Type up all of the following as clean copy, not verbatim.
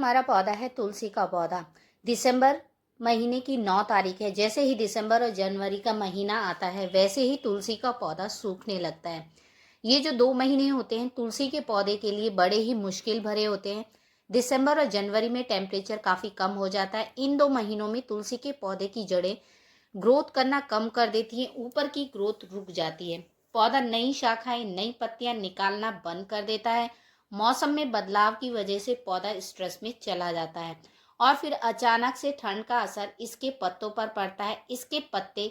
हमारा पौधा है तुलसी का पौधा। दिसंबर महीने की 9 तारीख है। जैसे ही दिसंबर और जनवरी का महीना आता है वैसे ही तुलसी का पौधा सूखने लगता है। ये जो 2 महीने होते हैं तुलसी के पौधे के लिए बड़े ही मुश्किल भरे होते हैं। दिसंबर और जनवरी में टेम्परेचर काफ़ी कम हो जाता है। इन 2 महीनों में तुलसी के पौधे की जड़ें ग्रोथ करना कम कर देती हैं, ऊपर की ग्रोथ रुक जाती है। पौधा नई शाखाएं, नई पत्तियां निकालना बंद कर देता है। मौसम में बदलाव की वजह से पौधा स्ट्रेस में चला जाता है और फिर अचानक से ठंड का असर इसके पत्तों पर पड़ता है। इसके पत्ते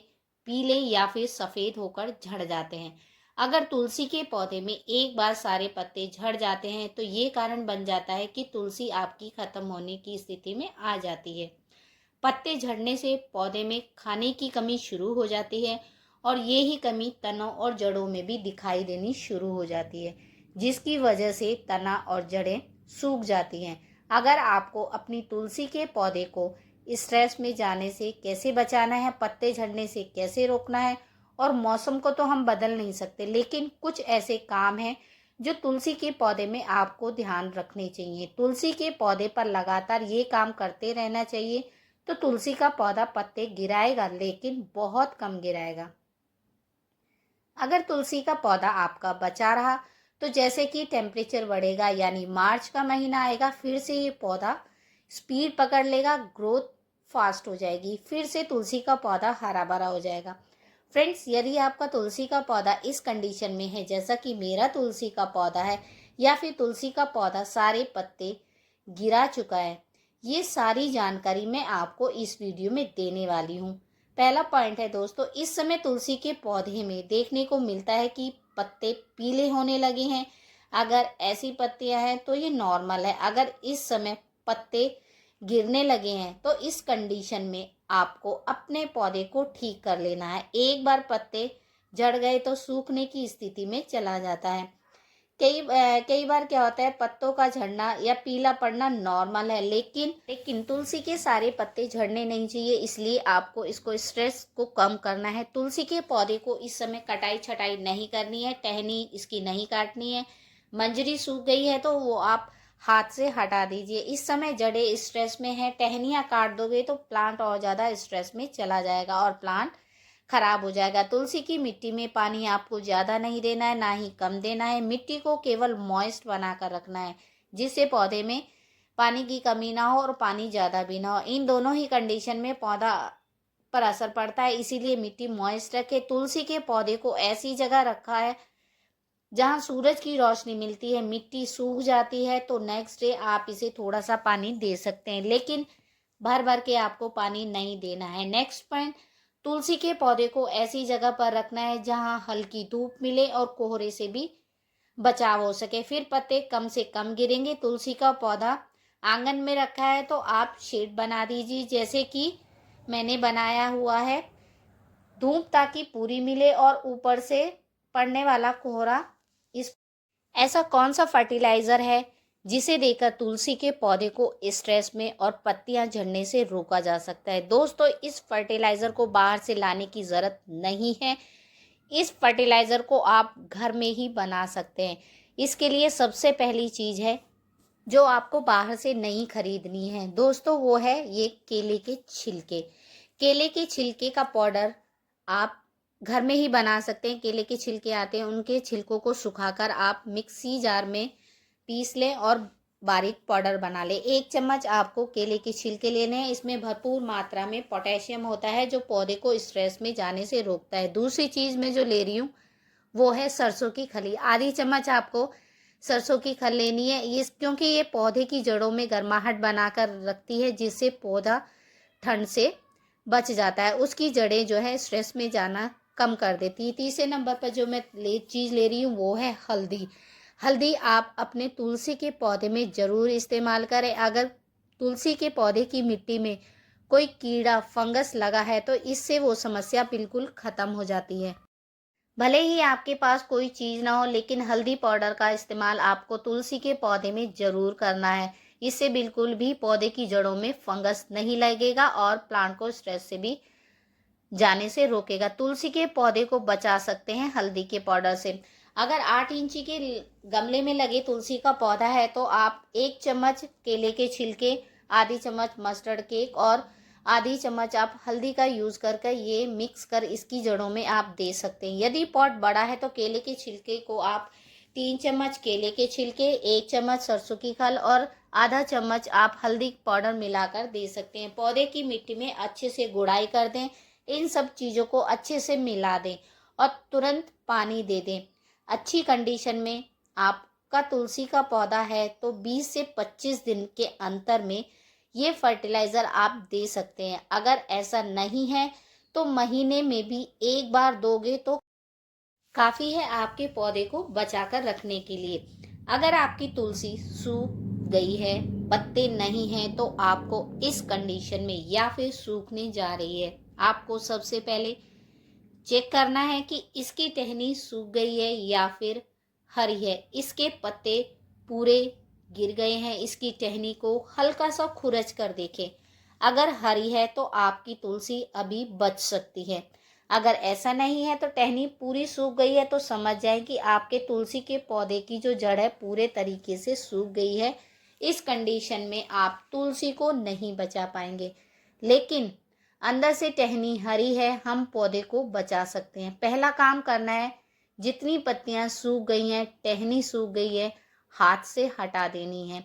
पीले या फिर सफ़ेद होकर झड़ जाते हैं। अगर तुलसी के पौधे में एक बार सारे पत्ते झड़ जाते हैं तो ये कारण बन जाता है कि तुलसी आपकी खत्म होने की स्थिति में आ जाती है। पत्ते झड़ने से पौधे में खाने की कमी शुरू हो जाती है और ये ही कमी तनों और जड़ों में भी दिखाई देनी शुरू हो जाती है, जिसकी वजह से तना और जड़ें सूख जाती हैं। अगर आपको अपनी तुलसी के पौधे को स्ट्रेस में जाने से कैसे बचाना है, पत्ते झड़ने से कैसे रोकना है, और मौसम को तो हम बदल नहीं सकते, लेकिन कुछ ऐसे काम हैं जो तुलसी के पौधे में आपको ध्यान रखने चाहिए। तुलसी के पौधे पर लगातार ये काम करते रहना चाहिए तो तुलसी का पौधा पत्ते गिराएगा, लेकिन बहुत कम गिराएगा। अगर तुलसी का पौधा आपका बचा रहा तो जैसे कि टेम्परेचर बढ़ेगा यानी मार्च का महीना आएगा, फिर से ये पौधा स्पीड पकड़ लेगा, ग्रोथ फास्ट हो जाएगी, फिर से तुलसी का पौधा हरा भरा हो जाएगा। फ्रेंड्स, यदि आपका तुलसी का पौधा इस कंडीशन में है जैसा कि मेरा तुलसी का पौधा है, या फिर तुलसी का पौधा सारे पत्ते गिरा चुका है, ये सारी जानकारी मैं आपको इस वीडियो में देने वाली हूँ। पहला पॉइंट है दोस्तों, इस समय तुलसी के पौधे में देखने को मिलता है कि पत्ते पीले होने लगे हैं। अगर ऐसी पत्तियां हैं तो ये नॉर्मल है। अगर इस समय पत्ते गिरने लगे हैं तो इस कंडीशन में आपको अपने पौधे को ठीक कर लेना है। एक बार पत्ते झड़ गए तो सूखने की स्थिति में चला जाता है। कई बार क्या होता है, पत्तों का झड़ना या पीला पड़ना नॉर्मल है, लेकिन तुलसी के सारे पत्ते झड़ने नहीं चाहिए, इसलिए आपको इसको स्ट्रेस को कम करना है। तुलसी के पौधे को इस समय कटाई छटाई नहीं करनी है, टहनी इसकी नहीं काटनी है। मंजरी सूख गई है तो वो आप हाथ से हटा दीजिए। इस समय जड़ें स्ट्रेस में है, टहनियाँ काट दोगे तो प्लांट और ज़्यादा स्ट्रेस में चला जाएगा और प्लांट खराब हो जाएगा। तुलसी की मिट्टी में पानी आपको ज़्यादा नहीं देना है, ना ही कम देना है। मिट्टी को केवल मॉइस्ट बनाकर रखना है, जिससे पौधे में पानी की कमी ना हो और पानी ज़्यादा भी ना हो। इन दोनों ही कंडीशन में पौधा पर असर पड़ता है, इसीलिए मिट्टी मॉइस्ट रखे। तुलसी के पौधे को ऐसी जगह रखा है जहाँ सूरज की रोशनी मिलती है। मिट्टी सूख जाती है तो नेक्स्ट डे आप इसे थोड़ा सा पानी दे सकते हैं, लेकिन भर भर के आपको पानी नहीं देना है। नेक्स्ट पॉइंट, तुलसी के पौधे को ऐसी जगह पर रखना है जहां हल्की धूप मिले और कोहरे से भी बचाव हो सके, फिर पत्ते कम से कम गिरेंगे। तुलसी का पौधा आंगन में रखा है तो आप शेड बना दीजिए, जैसे कि मैंने बनाया हुआ है। धूप ताकि पूरी मिले और ऊपर से पड़ने वाला कोहरा इस ऐसा कौन सा फर्टिलाइज़र है जिसे देकर तुलसी के पौधे को स्ट्रेस में और पत्तियां झड़ने से रोका जा सकता है? दोस्तों, इस फर्टिलाइज़र को बाहर से लाने की ज़रूरत नहीं है। इस फर्टिलाइज़र को आप घर में ही बना सकते हैं। इसके लिए सबसे पहली चीज़ है जो आपको बाहर से नहीं खरीदनी है दोस्तों, वो है ये केले के छिलके। केले के छिलके का पाउडर आप घर में ही बना सकते हैं। केले के छिलके आते हैं, उनके छिलकों को सुखाकर आप मिक्सी जार में पीस लें और बारीक पाउडर बना लें। 1 चम्मच आपको केले के छिलके लेने हैं। इसमें भरपूर मात्रा में पोटेशियम होता है जो पौधे को स्ट्रेस में जाने से रोकता है। दूसरी चीज़ मैं जो ले रही हूँ वो है सरसों की खली। आधी चम्मच आपको सरसों की खल लेनी है, ये क्योंकि ये पौधे की जड़ों में गर्माहट बनाकर रखती है, जिससे पौधा ठंड से बच जाता है। उसकी जड़ें जो है स्ट्रेस में जाना कम कर देती है। तीसरे नंबर पर जो मैं चीज़ ले रही हूँ वो है हल्दी। हल्दी आप अपने तुलसी के पौधे में ज़रूर इस्तेमाल करें। अगर तुलसी के पौधे की मिट्टी में कोई कीड़ा फंगस लगा है तो इससे वो समस्या बिल्कुल ख़त्म हो जाती है। भले ही आपके पास कोई चीज़ ना हो, लेकिन हल्दी पाउडर का इस्तेमाल आपको तुलसी के पौधे में ज़रूर करना है। इससे बिल्कुल भी पौधे की जड़ों में फंगस नहीं लगेगा और प्लांट को स्ट्रेस से भी जाने से रोकेगा। तुलसी के पौधे को बचा सकते हैं हल्दी के पाउडर से। अगर 8 इंची के गमले में लगे तुलसी का पौधा है तो आप 1 चम्मच केले के छिलके, आधी चम्मच मस्टर्ड केक और आधी चम्मच आप हल्दी का यूज़ कर ये मिक्स कर इसकी जड़ों में आप दे सकते हैं। यदि पॉट बड़ा है तो केले के छिलके को आप 3 चम्मच केले के छिलके, 1 चम्मच सरसों की खल और आधा चम्मच आप हल्दी पाउडर मिलाकर दे सकते हैं। पौधे की मिट्टी में अच्छे से गुड़ाई कर दें, इन सब चीज़ों को अच्छे से मिला दें और तुरंत पानी दे दें। अच्छी कंडीशन में आपका तुलसी का पौधा है तो 20 से 25 दिन के अंतर में ये फर्टिलाइज़र आप दे सकते हैं। अगर ऐसा नहीं है तो महीने में भी एक बार दोगे तो काफ़ी है आपके पौधे को बचाकर रखने के लिए। अगर आपकी तुलसी सूख गई है, पत्ते नहीं हैं, तो आपको इस कंडीशन में या फिर सूखने जा रही है, आपको सबसे पहले चेक करना है कि इसकी टहनी सूख गई है या फिर हरी है। इसके पत्ते पूरे गिर गए हैं, इसकी टहनी को हल्का सा खुरच कर देखें। अगर हरी है तो आपकी तुलसी अभी बच सकती है। अगर ऐसा नहीं है तो टहनी पूरी सूख गई है तो समझ जाएं कि आपके तुलसी के पौधे की जो जड़ है पूरे तरीके से सूख गई है। इस कंडीशन में आप तुलसी को नहीं बचा पाएंगे, लेकिन अंदर से टहनी हरी है, हम पौधे को बचा सकते हैं। पहला काम करना है, जितनी पत्तियां सूख गई हैं, टहनी सूख गई है, हाथ से हटा देनी है।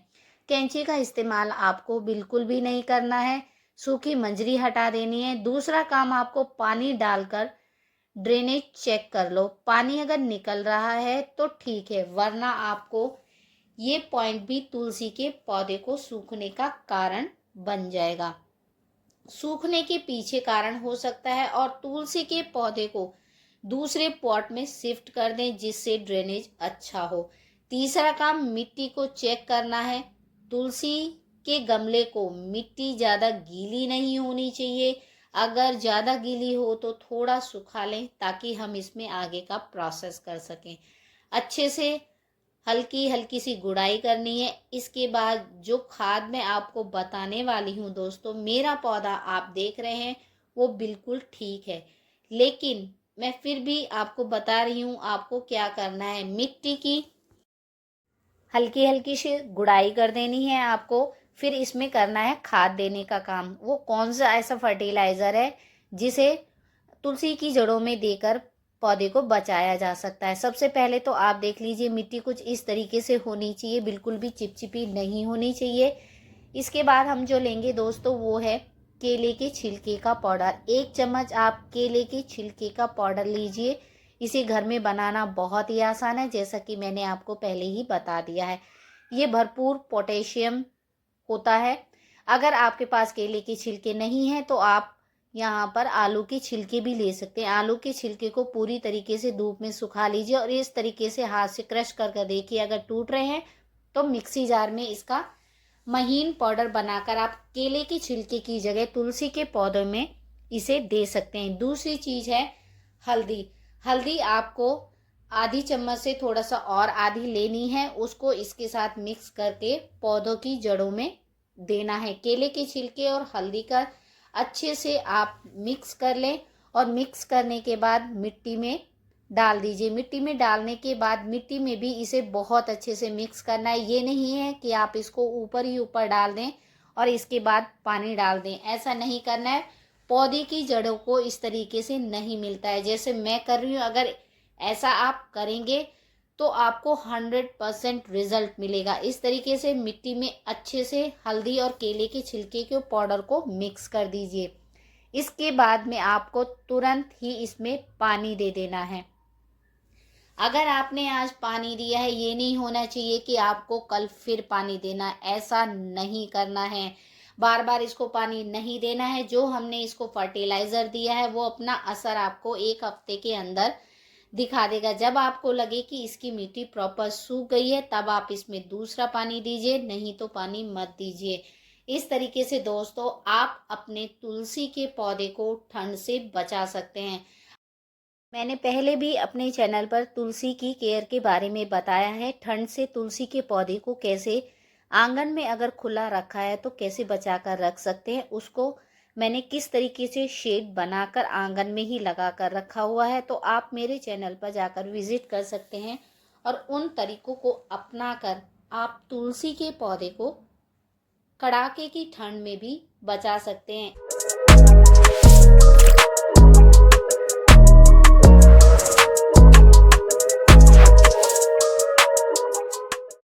कैंची का इस्तेमाल आपको बिल्कुल भी नहीं करना है, सूखी मंजरी हटा देनी है। दूसरा काम, आपको पानी डालकर ड्रेनेज चेक कर लो। पानी अगर निकल रहा है तो ठीक है, वरना आपको ये पॉइंट भी तुलसी के पौधे को सूखने का कारण बन जाएगा। सूखने के पीछे कारण हो सकता है और तुलसी के पौधे को दूसरे पॉट में शिफ्ट कर दें जिससे ड्रेनेज अच्छा हो। तीसरा काम, मिट्टी को चेक करना है। तुलसी के गमले को मिट्टी ज़्यादा गीली नहीं होनी चाहिए। अगर ज़्यादा गीली हो तो थोड़ा सुखा लें ताकि हम इसमें आगे का प्रोसेस कर सकें। अच्छे से हल्की हल्की सी गुड़ाई करनी है। इसके बाद जो खाद मैं आपको बताने वाली हूँ दोस्तों, मेरा पौधा आप देख रहे हैं वो बिल्कुल ठीक है, लेकिन मैं फिर भी आपको बता रही हूँ आपको क्या करना है। मिट्टी की हल्की हल्की सी गुड़ाई कर देनी है आपको, फिर इसमें करना है खाद देने का काम। वो कौन सा ऐसा फर्टिलाइज़र है जिसे तुलसी की जड़ों में देकर पौधे को बचाया जा सकता है। सबसे पहले तो आप देख लीजिए, मिट्टी कुछ इस तरीके से होनी चाहिए, बिल्कुल भी चिपचिपी नहीं होनी चाहिए। इसके बाद हम जो लेंगे दोस्तों वो है केले के छिलके का पाउडर। 1 चम्मच आप केले के छिलके का पाउडर लीजिए। इसे घर में बनाना बहुत ही आसान है, जैसा कि मैंने आपको पहले ही बता दिया है। ये भरपूर पोटेशियम होता है। अगर आपके पास केले के छिलके नहीं हैं तो आप यहाँ पर आलू के छिलके भी ले सकते हैं। आलू के छिलके को पूरी तरीके से धूप में सुखा लीजिए और इस तरीके से हाथ से क्रश कर देखिए। अगर टूट रहे हैं तो मिक्सी जार में इसका महीन पाउडर बनाकर आप केले के छिलके की जगह तुलसी के पौधों में इसे दे सकते हैं। दूसरी चीज़ है हल्दी। हल्दी आपको आधी चम्मच से थोड़ा सा और आधी लेनी है, उसको इसके साथ मिक्स करके पौधों की जड़ों में देना है। केले के छिलके और हल्दी का अच्छे से आप मिक्स कर लें और मिक्स करने के बाद मिट्टी में डाल दीजिए। मिट्टी में डालने के बाद मिट्टी में भी इसे बहुत अच्छे से मिक्स करना है। ये नहीं है कि आप इसको ऊपर ही ऊपर डाल दें और इसके बाद पानी डाल दें, ऐसा नहीं करना है। पौधे की जड़ों को इस तरीके से नहीं मिलता है जैसे मैं कर रही हूँ। अगर ऐसा आप करेंगे तो आपको 100% रिजल्ट मिलेगा। इस तरीके से मिट्टी में अच्छे से हल्दी और केले के छिलके के पाउडर को मिक्स कर दीजिए। इसके बाद में आपको तुरंत ही इसमें पानी दे देना है। अगर आपने आज पानी दिया है, ये नहीं होना चाहिए कि आपको कल फिर पानी देना, ऐसा नहीं करना है। बार बार इसको पानी नहीं देना है। जो हमने इसको फर्टिलाइज़र दिया है वो अपना असर आपको 1 हफ्ते के अंदर दिखा देगा। जब आपको लगे कि इसकी मिट्टी प्रॉपर सूख गई है तब आप इसमें दूसरा पानी दीजिए, नहीं तो पानी मत दीजिए। इस तरीके से दोस्तों आप अपने तुलसी के पौधे को ठंड से बचा सकते हैं। मैंने पहले भी अपने चैनल पर तुलसी की केयर के बारे में बताया है। ठंड से तुलसी के पौधे को कैसे आंगन में अगर खुला रखा है तो कैसे बचा कर रख सकते हैं, उसको मैंने किस तरीके से शेड बनाकर आंगन में ही लगा कर रखा हुआ है, तो आप मेरे चैनल पर जाकर विजिट कर सकते हैं और उन तरीकों को अपनाकर आप तुलसी के पौधे को कड़ाके की ठंड में भी बचा सकते हैं।